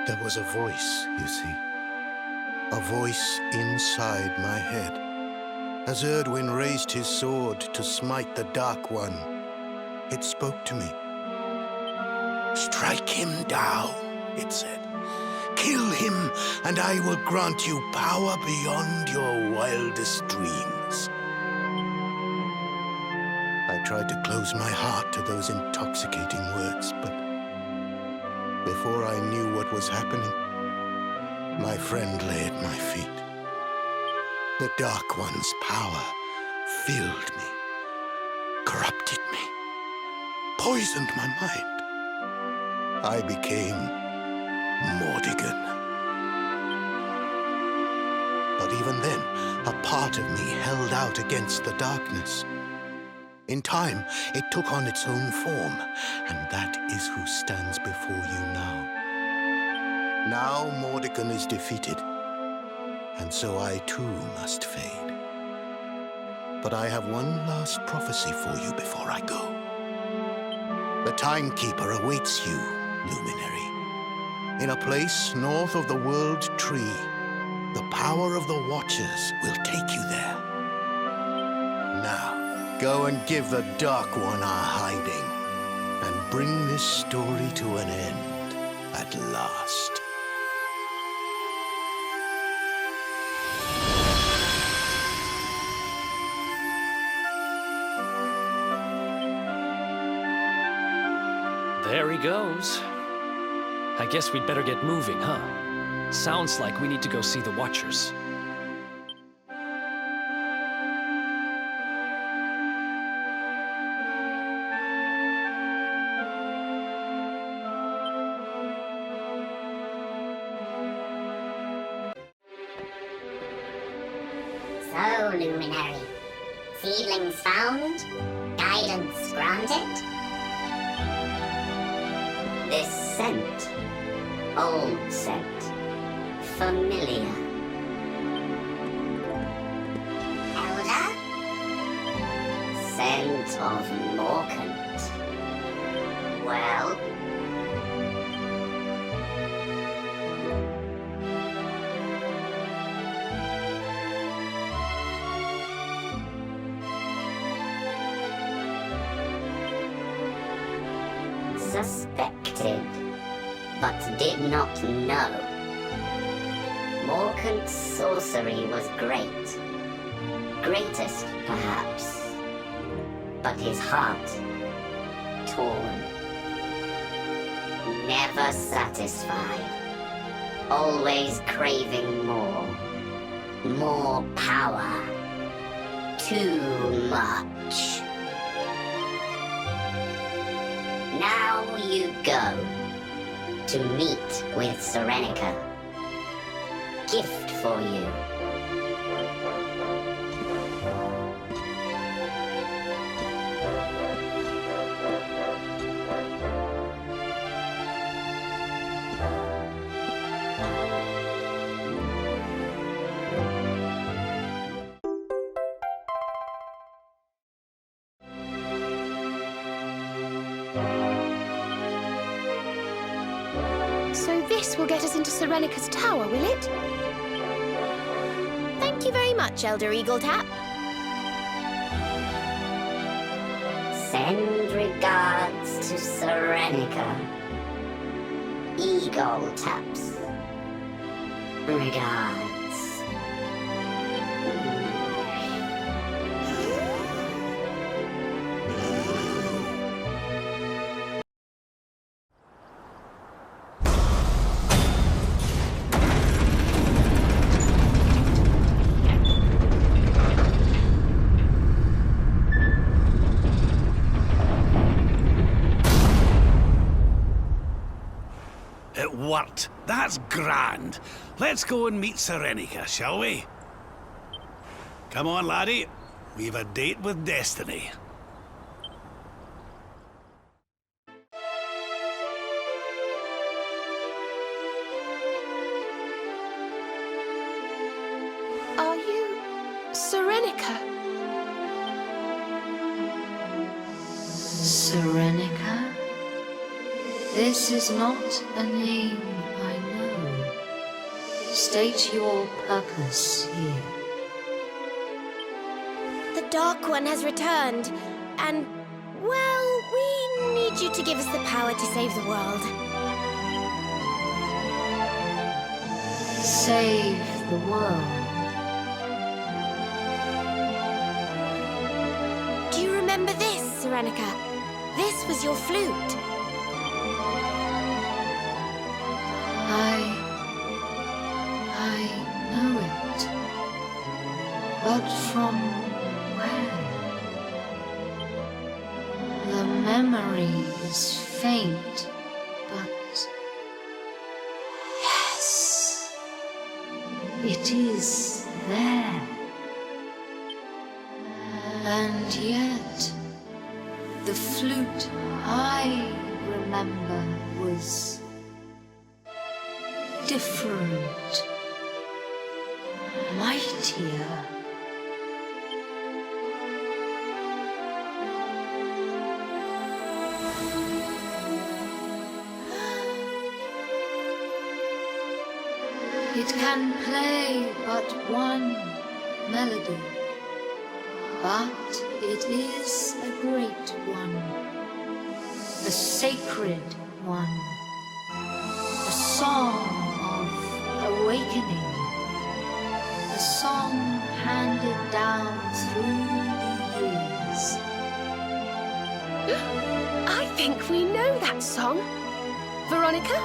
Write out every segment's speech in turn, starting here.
There was a voice, you see. A voice inside my head. As Erdwin raised his sword to smite the Dark One, it spoke to me. "Strike him down," it said. "Kill him, and I will grant you power beyond your wildest dreams." I tried to close my heart to those intoxicating words, but before I knew what was happening, my friend lay at my feet. The Dark One's power filled me, corrupted me, poisoned my mind. I became Mordigan. But even then, a part of me held out against the darkness. In time, it took on its own form, and that is who stands before you now. Now Mordigan is defeated, and so I too must fade. But I have one last prophecy for you before I go. The Timekeeper awaits you, Luminary. In a place north of the World Tree, the power of the Watchers will take you there. Now, go and give the Dark One our hiding, and bring this story to an end at last. There he goes. I guess we'd better get moving, huh? Sounds like we need to go see the Watchers. So, Luminary. Seedlings found? Guidance granted? This scent. Old scent. Familiar. Elder? Scent of Morkant. Well? Suspected, but did not know. Morkant's sorcery was great. Greatest, perhaps. But his heart, torn. Never satisfied. Always craving more. More power. Too much. Now you go to meet with Serenica. Gift for you. So this will get us into Serenica's tower, will it? Thank you very much, Elder Eagletap. Send regards to Serenica. Eagle taps. Regards. It worked. That's grand. Let's go and meet Serenica, shall we? Come on, laddie. We've a date with destiny. Are you Serenica? Serenica? This is not a name I know. State your purpose here. The Dark One has returned, and, well, we need you to give us the power to save the world. Save the world. Do you remember this, Serenica? This was your flute. I know it. But from where? The memory is faint, but yes, it is there. And yet, the flute I remember was different, mightier. It can play but one melody, but it is a great one, a sacred one, a song of awakening, a song handed down through the years. I think we know that song. Veronica?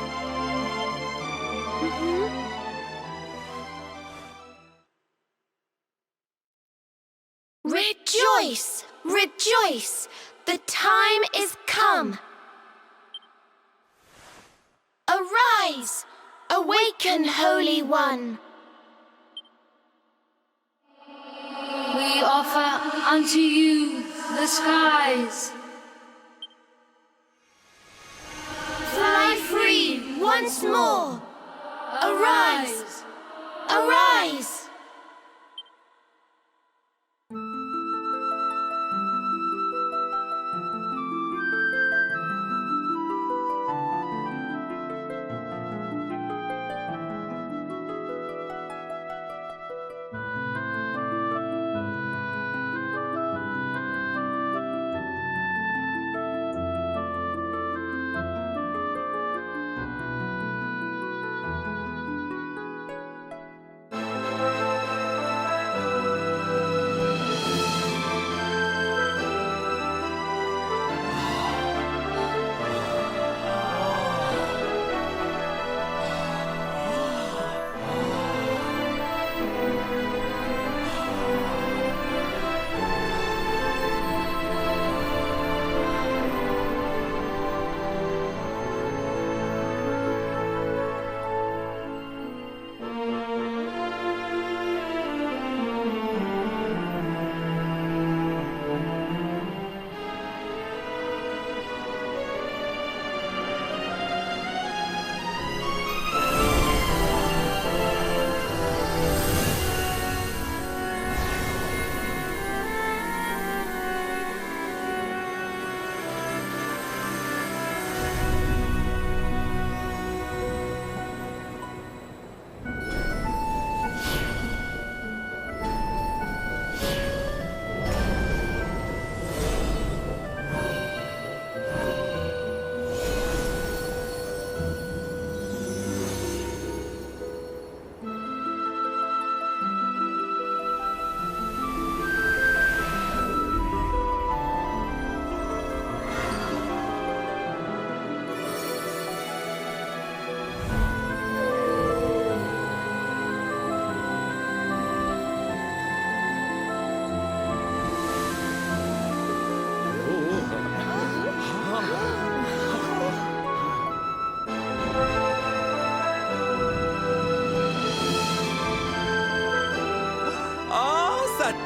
Rejoice! Rejoice! The time is come! Arise! Awaken, Holy One! We offer unto you the skies. Fly free once more! Arise! Arise!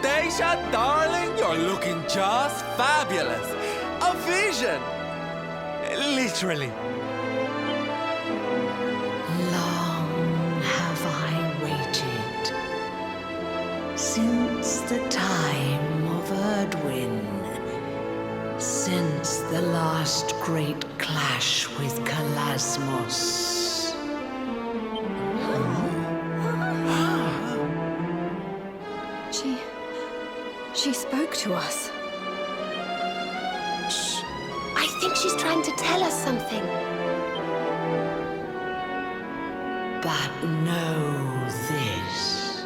Daisha, darling, you're looking just fabulous. A vision. Literally. Long have I waited, since the time of Erdwin, since the last great clash with Kalasmos. She spoke to us. Shh. I think she's trying to tell us something. But know this.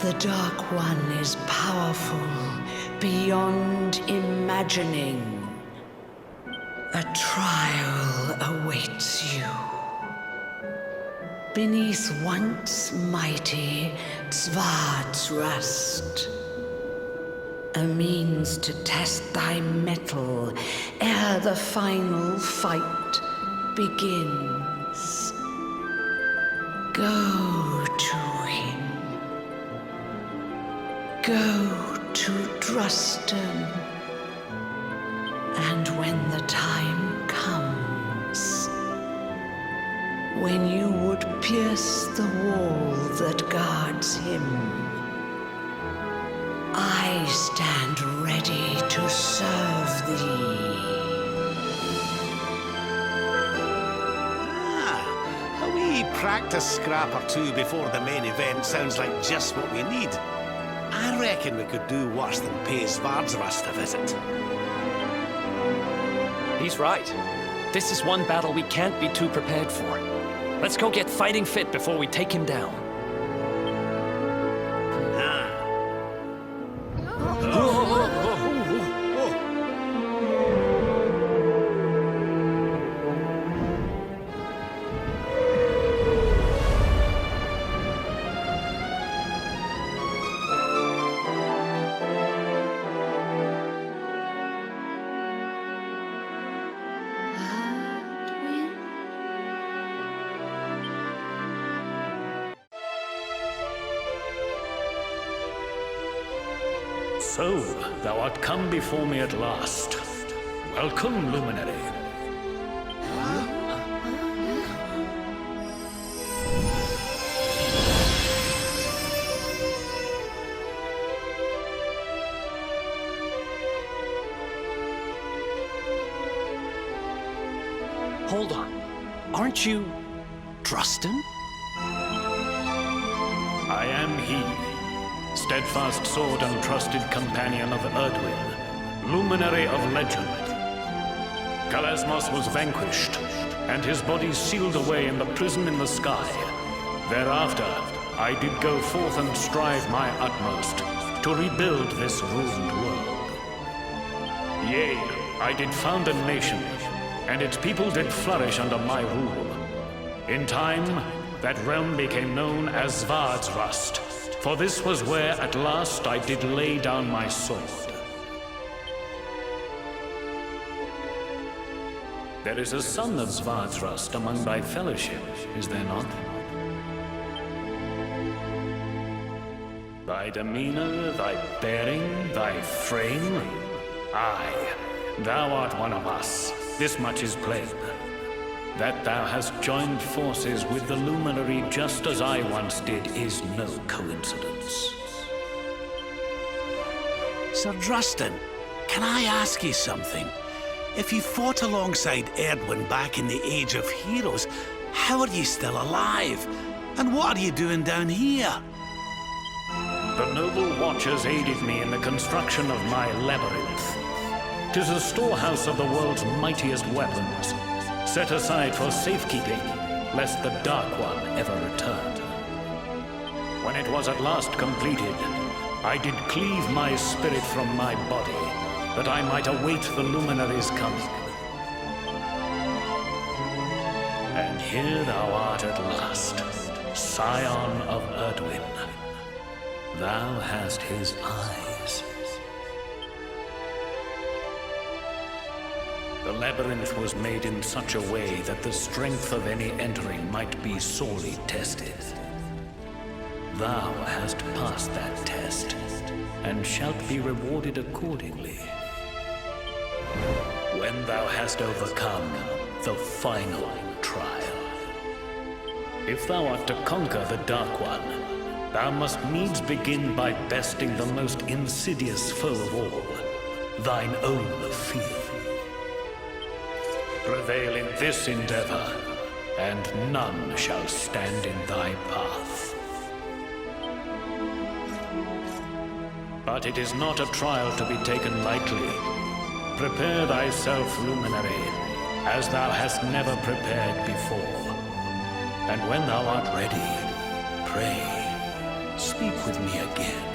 The Dark One is powerful beyond imagining. A trial awaits you. Beneath once mighty Svardsrust. A means to test thy mettle ere the final fight begins. Go to him. Go to Drustan. And when the time comes, when you would pierce the wall that guards him, I stand ready to serve thee. A wee practice scrap or two before the main event sounds like just what we need. I reckon we could do worse than pay Svardsrust a visit. He's right. This is one battle we can't be too prepared for. Let's go get fighting fit before we take him down. So, thou art come before me at last. Welcome, Luminary. Hold on. Aren't you... Drustan? I am he, steadfast sword and trusted companion of Erdwin, luminary of legend. Kalasmos was vanquished, and his body sealed away in the prison in the sky. Thereafter, I did go forth and strive my utmost to rebuild this ruined world. Yea, I did found a nation, and its people did flourish under my rule. In time, that realm became known as Svardsrust, for this was where at last I did lay down my sword. There is a son of Svardsrust among thy fellowship, is there not? Thy demeanor, thy bearing, thy frame? Aye, thou art one of us. This much is plain. That thou hast joined forces with the Luminary just as I once did is no coincidence. Sir Drustan, can I ask you something? If you fought alongside Erdwin back in the Age of Heroes, how are you still alive? And what are you doing down here? The noble watchers aided me in the construction of my labyrinth. 'Tis a storehouse of the world's mightiest weapons, set aside for safekeeping, lest the Dark One ever return. When it was at last completed, I did cleave my spirit from my body, that I might await the Luminary's coming. And here thou art at last, scion of Erdwin. Thou hast his eyes. The labyrinth was made in such a way that the strength of any entering might be sorely tested. Thou hast passed that test, and shalt be rewarded accordingly. When thou hast overcome the final trial. If thou art to conquer the Dark One, thou must needs begin by besting the most insidious foe of all, thine own fear. Prevail in this endeavor, and none shall stand in thy path. But it is not a trial to be taken lightly. Prepare thyself, luminary, as thou hast never prepared before. And when thou art ready, pray, speak with me again.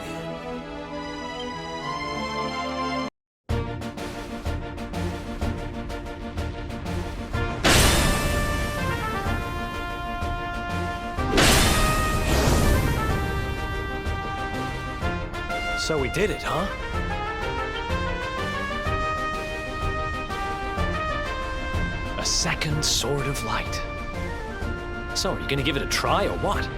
So we did it, huh? A second Sword of Light. So, are you gonna give it a try or what?